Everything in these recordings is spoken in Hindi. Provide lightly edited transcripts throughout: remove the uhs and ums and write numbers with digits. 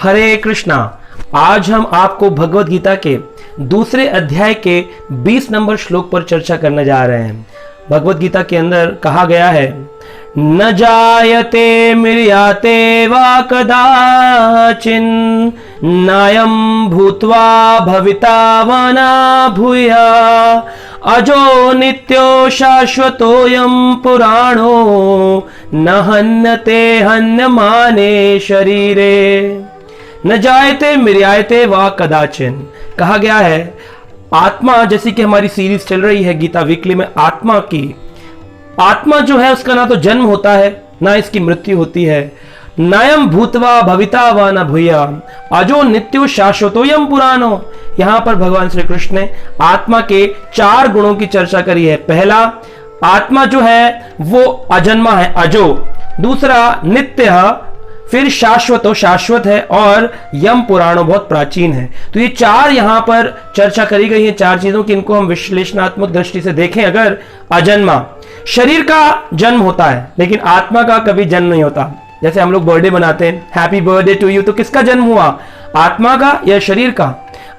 हरे कृष्णा। आज हम आपको भगवत गीता के दूसरे अध्याय के 20 नंबर श्लोक पर चर्चा करने जा रहे हैं। भगवत गीता के अंदर कहा गया है, न जायते म्रियते वा कदाचिन नायं भूत्वा भविता वा न भूया अजो नित्यो शाश्वतोऽयं पुराणो न हन्यते हन्यमाने शरीरे। न जायते म्रियते वा कदाचिन कहा गया है, आत्मा, जैसी कि हमारी सीरीज चल रही है गीता वीकली में, आत्मा जो है उसका ना तो जन्म होता है ना इसकी मृत्यु होती है। नायम भूतवा भविता वा न भूया अजो नित्यो शाश्वतोयम पुराणो। यहां पर भगवान श्री कृष्ण ने आत्मा के 4 गुणों की चर्चा करी है। पहला, आत्मा जो है वो अजन्मा है, अजो। दूसरा, नित्य, फिर शाश्वतो, शाश्वत है, और यम पुराणो, बहुत प्राचीन है। तो ये 4 यहां पर चर्चा करी गई है, 4 चीजों की। इनको हम विश्लेषणात्मक दृष्टि से देखें। अगर अजन्मा, शरीर का जन्म होता है लेकिन आत्मा का कभी जन्म नहीं होता। जैसे हम लोग बर्थडे मनाते हैं, हैप्पी बर्थडे टू यू, तो किसका जन्म हुआ, आत्मा का या शरीर का?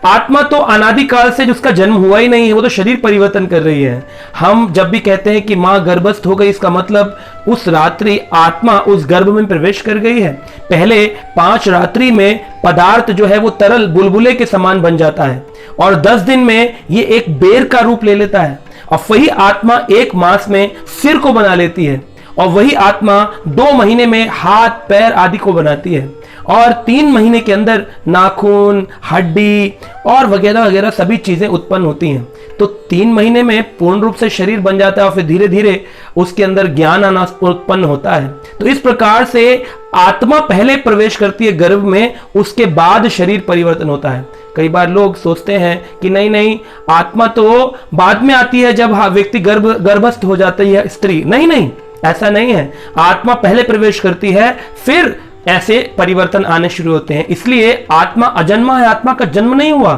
आत्मा तो अनादिकाल से जिसका जन्म हुआ ही नहीं है, वो तो शरीर परिवर्तन कर रही है। हम जब भी कहते हैं कि मां गर्भस्थ हो गई, इसका मतलब उस रात्रि आत्मा उस गर्भ में प्रवेश कर गई है। पहले 5 रात्रि में पदार्थ जो है वो तरल बुलबुले के समान बन जाता है, और 10 दिन में ये एक बेर का रूप ले लेता है। और वही आत्मा 1 मास में सिर को बना लेती है, और वही आत्मा 2 महीने में हाथ पैर आदि को बनाती है, और 3 महीने के अंदर नाखून, हड्डी और वगैरह वगैरह सभी चीजें उत्पन्न होती हैं। तो 3 महीने में पूर्ण रूप से शरीर बन जाता है, और फिर धीरे धीरे उसके अंदर ज्ञान आना उत्पन्न होता है। तो इस प्रकार से आत्मा पहले प्रवेश करती है गर्भ में, उसके बाद शरीर परिवर्तन होता है। कई बार लोग सोचते हैं कि नहीं, आत्मा तो बाद में आती है जब व्यक्ति गर्भस्थ हो जाती है स्त्री। नहीं, ऐसा नहीं है। आत्मा पहले प्रवेश करती है, फिर ऐसे परिवर्तन आने शुरू होते हैं। इसलिए आत्मा अजन्मा है, आत्मा का जन्म नहीं हुआ।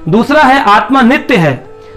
दूसरा है, आत्मा नित्य है।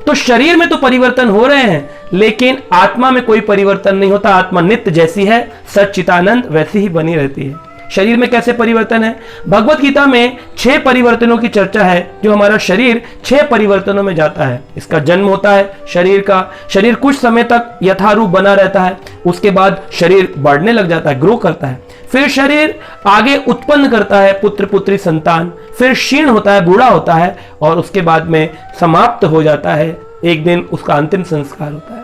तो शरीर में तो परिवर्तन हो रहे हैं, लेकिन आत्मा में कोई परिवर्तन नहीं होता। आत्मा नित्य जैसी है, सच्चिदानंद, वैसी ही बनी रहती है। शरीर में कैसे परिवर्तन है? भगवत गीता में 6 परिवर्तनों की चर्चा है, जो हमारा शरीर 6 परिवर्तनों में जाता है। इसका जन्म होता है शरीर का, शरीर कुछ समय तक यथारूप बना रहता है, उसके बाद शरीर बढ़ने लग जाता है, ग्रो करता है। फिर शरीर आगे उत्पन्न करता है पुत्र पुत्री संतान, फिर क्षीण होता है, बूढ़ा होता है, और उसके बाद में समाप्त हो जाता है। एक दिन उसका अंतिम संस्कार होता है।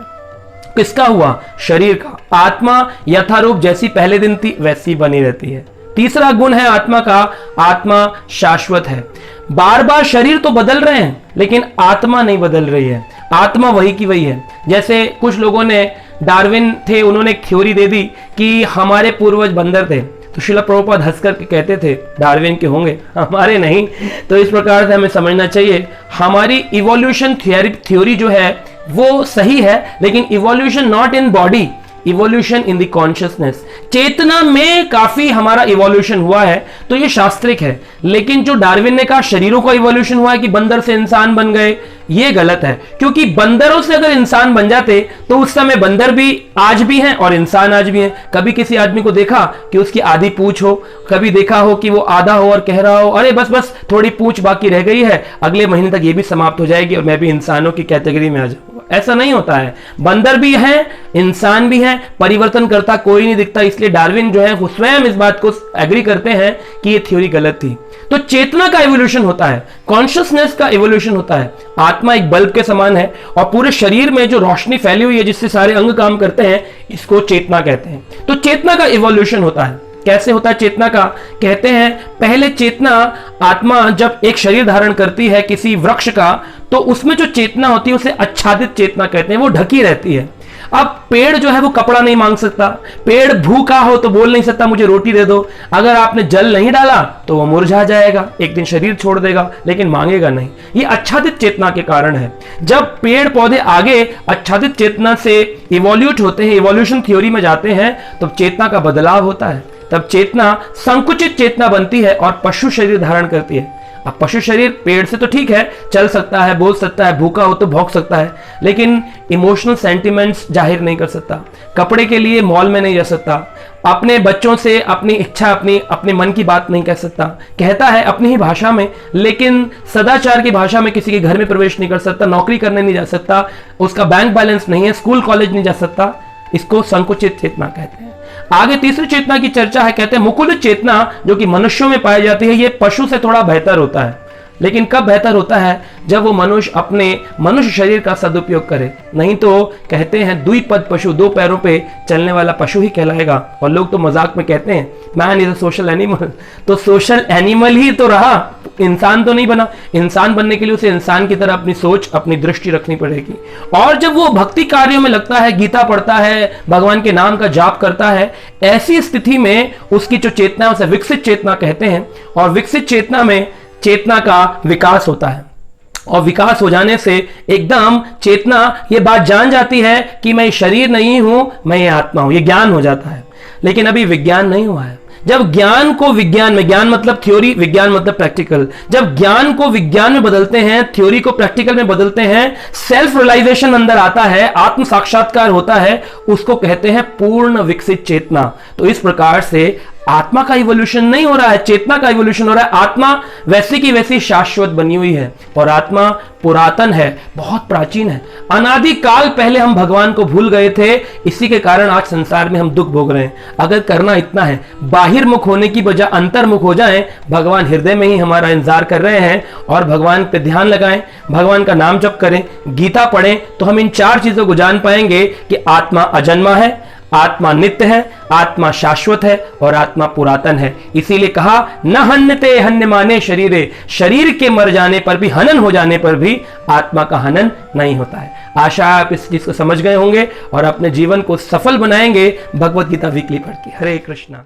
किसका हुआ? शरीर का। आत्मा यथारूप जैसी पहले दिन थी वैसी बनी रहती है। तीसरा गुण है आत्मा का, आत्मा शाश्वत है। बार बार शरीर तो बदल रहे हैं, लेकिन आत्मा नहीं बदल रही है। आत्मा वही की वही है। जैसे कुछ लोगों ने, डार्विन थे, उन्होंने एक थ्योरी दे दी कि हमारे पूर्वज बंदर थे। तो श्रील प्रभुपाद हंस करके कहते थे, डार्विन के होंगे, हमारे नहीं। तो इस प्रकार से हमें समझना चाहिए, हमारी इवोल्यूशन थ्योरी जो है वो सही है, लेकिन evolution not in body, evolution in the consciousness. चेतना में काफी हमारा इवोल्यूशन हुआ है, तो ये शास्त्रिक है। लेकिन जो डार्विन ने कहा शरीरों का इवोल्यूशन हुआ है कि बंदर से इंसान बन गए, ये गलत है। क्योंकि बंदरों से अगर इंसान बन जाते तो उस समय बंदर भी आज भी हैं और इंसान आज भी हैं। कभी किसी आदमी को देखा कि उसकी आधी पूंछ हो, कभी देखा हो कि वो आधा हो और कह रहा हो, अरे बस थोड़ी पूंछ बाकी रह गई है, अगले महीने तक ये भी समाप्त हो जाएगी और मैं भी इंसानों की कैटेगरी में आ जाऊंगा। ऐसा नहीं होता है। बंदर भी है, इंसान भी है, परिवर्तन करता कोई नहीं दिखता। इसलिए डार्विन जो है वो स्वयं इस बात को एग्री करते हैं कि ये थ्योरी गलत थी। तो चेतना का इवोल्यूशन होता है, कॉन्शियसनेस का इवोल्यूशन होता है। आत्मा एक बल्ब के समान है, और पूरे शरीर में जो रोशनी फैली हुई है जिससे सारे अंग काम करते हैं, इसको चेतना कहते हैं। तो चेतना का इवोल्यूशन होता है। कैसे होता है चेतना का? कहते हैं पहले चेतना, आत्मा जब एक शरीर धारण करती है किसी वृक्ष का, तो उसमें जो चेतना होती है उसे आच्छादित चेतना कहते हैं, वो ढकी रहती है। अब पेड़ जो है वो कपड़ा नहीं मांग सकता, पेड़ भूखा हो तो बोल नहीं सकता मुझे रोटी दे दो। अगर आपने जल नहीं डाला तो वो मुरझा जाएगा, एक दिन शरीर छोड़ देगा, लेकिन मांगेगा नहीं। ये आच्छादित चेतना के कारण है। जब पेड़ पौधे आगे आच्छादित चेतना से इवोल्यूट होते हैं, इवोल्यूशन थ्योरी में जाते हैं, तो चेतना का बदलाव होता है। तब चेतना संकुचित चेतना बनती है और पशु शरीर धारण करती है। अब पशु शरीर पेड़ से तो ठीक है, चल सकता है, बोल सकता है, भूखा हो तो भौंक सकता है, लेकिन इमोशनल सेंटिमेंट्स जाहिर नहीं कर सकता। कपड़े के लिए मॉल में नहीं जा सकता, अपने बच्चों से अपनी इच्छा, अपने मन की बात नहीं कह सकता, कहता है अपनी ही भाषा में, लेकिन सदाचार की भाषा में किसी के घर में प्रवेश नहीं कर सकता, नौकरी करने नहीं जा सकता, उसका बैंक बैलेंस नहीं है, स्कूल कॉलेज नहीं जा सकता। इसको संकुचित चेतना कहते हैं। आगे तीसरी चेतना की चर्चा है, कहते हैं मुकुलित चेतना, जो कि मनुष्यों में पाई जाती है। ये पशु से थोड़ा बेहतर होता है, लेकिन कब बेहतर होता है? जब वो मनुष्य अपने मनुष्य शरीर का सदुपयोग करे, नहीं तो कहते हैं द्विपद पशु, दो पैरों पे चलने वाला पशु ही कहलाएगा। और लोग तो मजाक में कहते हैं man is a social animal, तो सोशल एनिमल ही तो रहा, इंसान तो नहीं बना। इंसान बनने के लिए उसे इंसान की तरह अपनी सोच, अपनी दृष्टि रखनी पड़ेगी। और जब वो भक्ति कार्यों में लगता है, गीता पढ़ता है, भगवान के नाम का जाप करता है, ऐसी स्थिति में उसकी जो चेतना है उसे विकसित चेतना कहते हैं। और विकसित चेतना में चेतना का विकास होता है, और विकास हो जाने से एकदम चेतना ये बात जान जाती है कि मैं शरीर नहीं हूं, मैं ये आत्मा हूं, ये ज्ञान हो जाता है। लेकिन अभी विज्ञान नहीं हुआ है। जब ज्ञान को विज्ञान में, ज्ञान मतलब थ्योरी, विज्ञान मतलब प्रैक्टिकल, जब ज्ञान को विज्ञान में बदलते हैं, थ्योरी को प्रैक्टिकल में बदलते हैं, सेल्फ रियलाइजेशन अंदर आता है, आत्म साक्षात्कार होता है, उसको कहते हैं पूर्ण विकसित चेतना। तो इस प्रकार से आत्मा का इवोल्यूशन नहीं हो रहा है, चेतना का इवोल्यूशन हो रहा है। आत्मा वैसी की वैसी शाश्वत बनी हुई है, और आत्मा पुरातन है, बहुत प्राचीन है। अनादि काल पहले हम भगवान को भूल गए थे, इसी के कारण आज संसार में हम दुख भोग रहे हैं। अगर करना इतना है, बाहिर्मुख होने की बजाय अंतर्मुख हो जाएं, भगवान हृदय में ही हमारा इंतजार कर रहे हैं, और भगवान पे ध्यान लगाएं, भगवान का नाम जप करें, गीता पढ़ें, तो हम इन चार चीजों को जान पाएंगे कि आत्मा अजन्मा है, आत्मा नित्य है, आत्मा शाश्वत है, और आत्मा पुरातन है। इसीलिए कहा न हन्यते हन्यमाने शरीरे, शरीर के मर जाने पर भी, हनन हो जाने पर भी आत्मा का हनन नहीं होता है। आशा आप इस चीज को समझ गए होंगे और अपने जीवन को सफल बनाएंगे भगवत गीता वीकली पढ़ के। हरे कृष्णा।